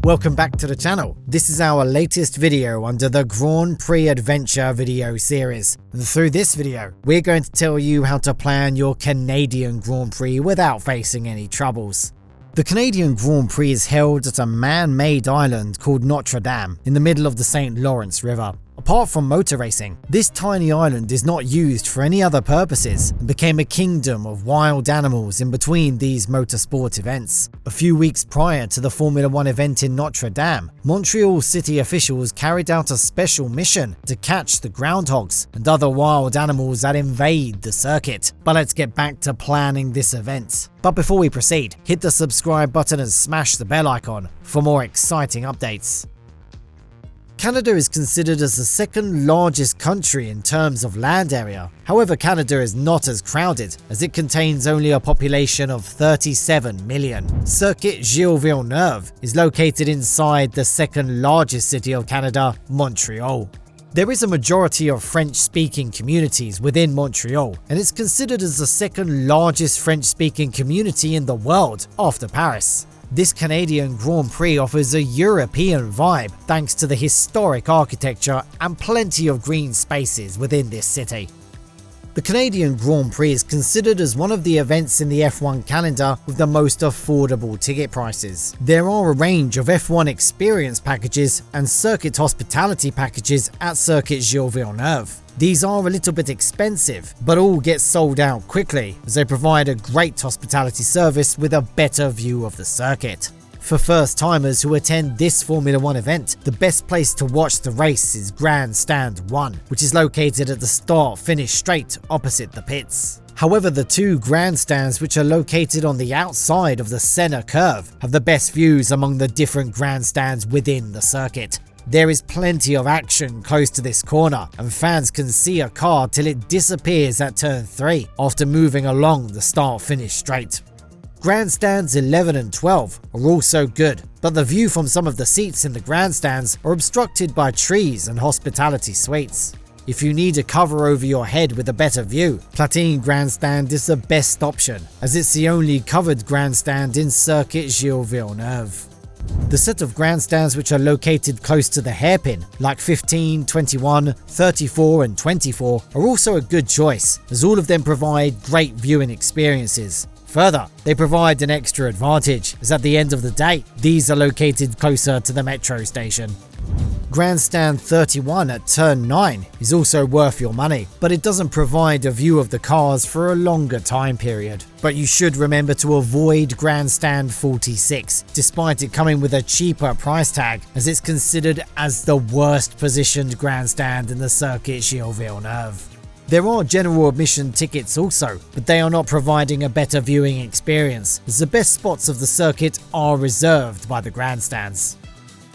Welcome back to the channel. This is our latest video under the Grand Prix Adventure video series. And through this video, we're going to tell you how to plan your Canadian Grand Prix without facing any troubles. The Canadian Grand Prix is held at a man-made island called Notre Dame in the middle of the St. Lawrence River. Apart from motor racing, this tiny island is not used for any other purposes and became a kingdom of wild animals in between these motorsport events. A few weeks prior to the Formula 1 event in Notre Dame, Montreal city officials carried out a special mission to catch the groundhogs and other wild animals that invade the circuit. But let's get back to planning this event. But before we proceed, hit the subscribe button and smash the bell icon for more exciting updates. Canada is considered as the second largest country in terms of land area. However, Canada is not as crowded, as it contains only a population of 37 million. Circuit Gilles Villeneuve is located inside the second largest city of Canada, Montreal. There is a majority of French-speaking communities within Montreal, and it's considered as the second largest French-speaking community in the world after Paris. This Canadian Grand Prix offers a European vibe thanks to the historic architecture and plenty of green spaces within this city. The Canadian Grand Prix is considered as one of the events in the F1 calendar with the most affordable ticket prices. There are a range of F1 experience packages and circuit hospitality packages at Circuit Gilles Villeneuve. These are a little bit expensive, but all get sold out quickly as they provide a great hospitality service with a better view of the circuit. For first-timers who attend this Formula 1 event, the best place to watch the race is Grandstand 1, which is located at the start-finish straight opposite the pits. However, the two grandstands which are located on the outside of the center curve have the best views among the different grandstands within the circuit. There is plenty of action close to this corner, and fans can see a car till it disappears at turn 3 after moving along the start-finish straight. Grandstands 11 and 12 are also good, but the view from some of the seats in the grandstands are obstructed by trees and hospitality suites. If you need a cover over your head with a better view, Platine Grandstand is the best option, as it's the only covered grandstand in Circuit Gilles Villeneuve. The set of grandstands which are located close to the hairpin, like 15, 21, 34 and 24, are also a good choice, as all of them provide great viewing experiences. Further, they provide an extra advantage, as at the end of the day, these are located closer to the metro station. Grandstand 31 at turn 9 is also worth your money, but it doesn't provide a view of the cars for a longer time period. But you should remember to avoid Grandstand 46, despite it coming with a cheaper price tag, as it's considered as the worst positioned grandstand in the Circuit Gilles Villeneuve. There are general admission tickets also, but they are not providing a better viewing experience, as the best spots of the circuit are reserved by the grandstands.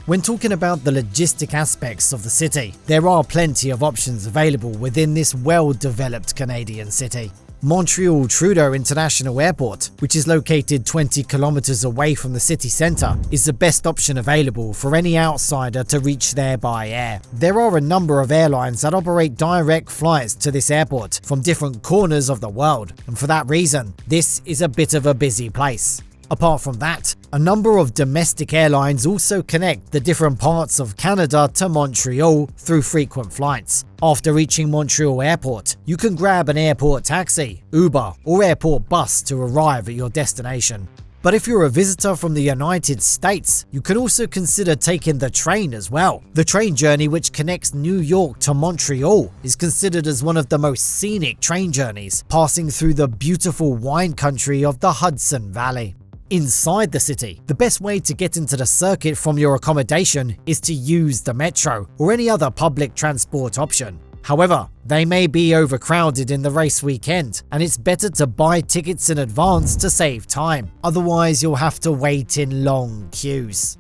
When talking about the logistic aspects of the city, there are plenty of options available within this well-developed Canadian city. Montreal Trudeau International Airport, which is located 20 kilometers away from the city centre, is the best option available for any outsider to reach there by air. There are a number of airlines that operate direct flights to this airport from different corners of the world, and for that reason, this is a bit of a busy place. Apart from that, a number of domestic airlines also connect the different parts of Canada to Montreal through frequent flights. After reaching Montreal Airport, you can grab an airport taxi, Uber, or airport bus to arrive at your destination. But if you're a visitor from the United States, you can also consider taking the train as well. The train journey, which connects New York to Montreal, is considered as one of the most scenic train journeys, passing through the beautiful wine country of the Hudson Valley. Inside the city, the best way to get into the circuit from your accommodation is to use the metro or any other public transport option. However, they may be overcrowded in the race weekend, and it's better to buy tickets in advance to save time, otherwise you'll have to wait in long queues.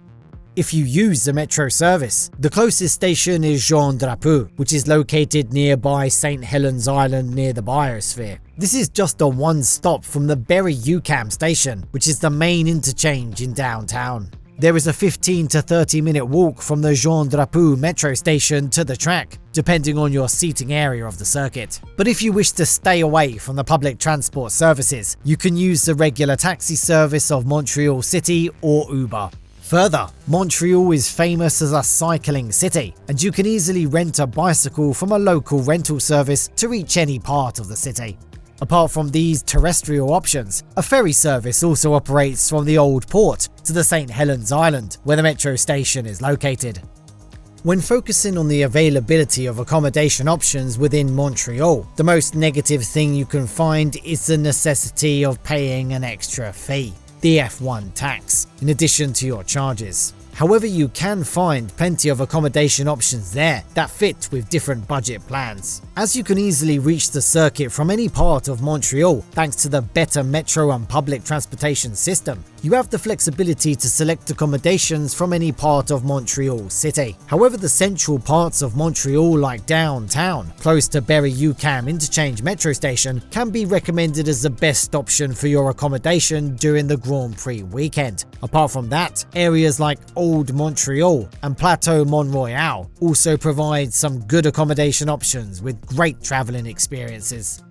If you use the metro service, the closest station is Jean Drapeau, which is located nearby St. Helens Island near the biosphere. This is just a one stop from the Berry UQAM station, which is the main interchange in downtown. There is a 15 to 30 minute walk from the Jean Drapeau metro station to the track, depending on your seating area of the circuit. But if you wish to stay away from the public transport services, you can use the regular taxi service of Montreal City or Uber. Further, Montreal is famous as a cycling city, and you can easily rent a bicycle from a local rental service to reach any part of the city. Apart from these terrestrial options, a ferry service also operates from the Old Port to the St. Helens Island, where the metro station is located. When focusing on the availability of accommodation options within Montreal, the most negative thing you can find is the necessity of paying an extra fee, the F1 tax, in addition to your charges. However, you can find plenty of accommodation options there that fit with different budget plans, as you can easily reach the circuit from any part of Montreal thanks to the better metro and public transportation system. You have the flexibility to select accommodations from any part of Montreal city. However, the central parts of Montreal like downtown, close to Berry-UQAM Interchange metro station, can be recommended as the best option for your accommodation during the Grand Prix weekend. Apart from that, areas like Old Montreal and Plateau Mont-Royal also provide some good accommodation options with great traveling experiences.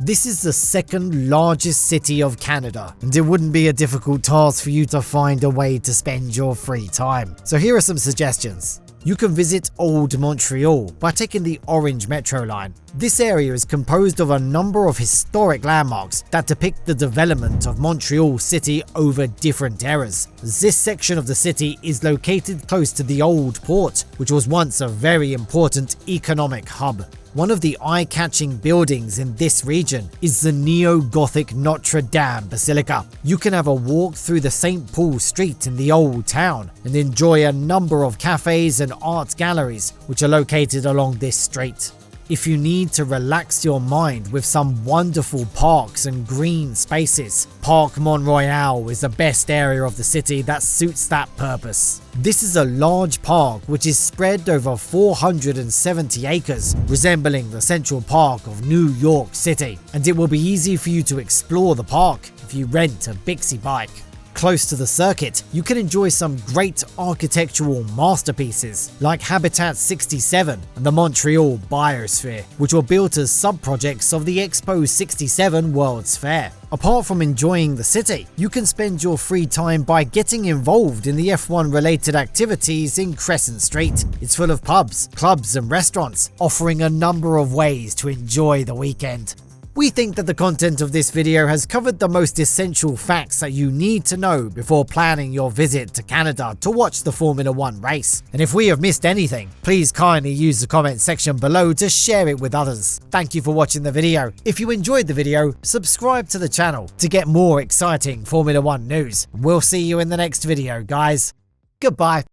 This is the second largest city of Canada, and it wouldn't be a difficult task for you to find a way to spend your free time. So here are some suggestions. You can visit Old Montreal by taking the Orange Metro line. This area is composed of a number of historic landmarks that depict the development of Montreal City over different eras. This section of the city is located close to the Old Port, which was once a very important economic hub. One of the eye-catching buildings in this region is the neo-Gothic Notre Dame Basilica. You can have a walk through the St. Paul Street in the Old Town and enjoy a number of cafes and art galleries which are located along this street. If you need to relax your mind with some wonderful parks and green spaces, Parc Mont-Royal is the best area of the city that suits that purpose. This is a large park which is spread over 470 acres, resembling the Central Park of New York City, and it will be easy for you to explore the park if you rent a Bixi bike. Close to the circuit, you can enjoy some great architectural masterpieces like Habitat 67 and the Montreal Biosphere, which were built as sub-projects of the Expo 67 World's Fair. Apart from enjoying the city, you can spend your free time by getting involved in the F1 related activities in Crescent Street. It's full of pubs, clubs and restaurants, offering a number of ways to enjoy the weekend. We think that the content of this video has covered the most essential facts that you need to know before planning your visit to Canada to watch the Formula 1 race. And if we have missed anything, please kindly use the comment section below to share it with others. Thank you for watching the video. If you enjoyed the video, subscribe to the channel to get more exciting Formula 1 news. We'll see you in the next video, guys. Goodbye.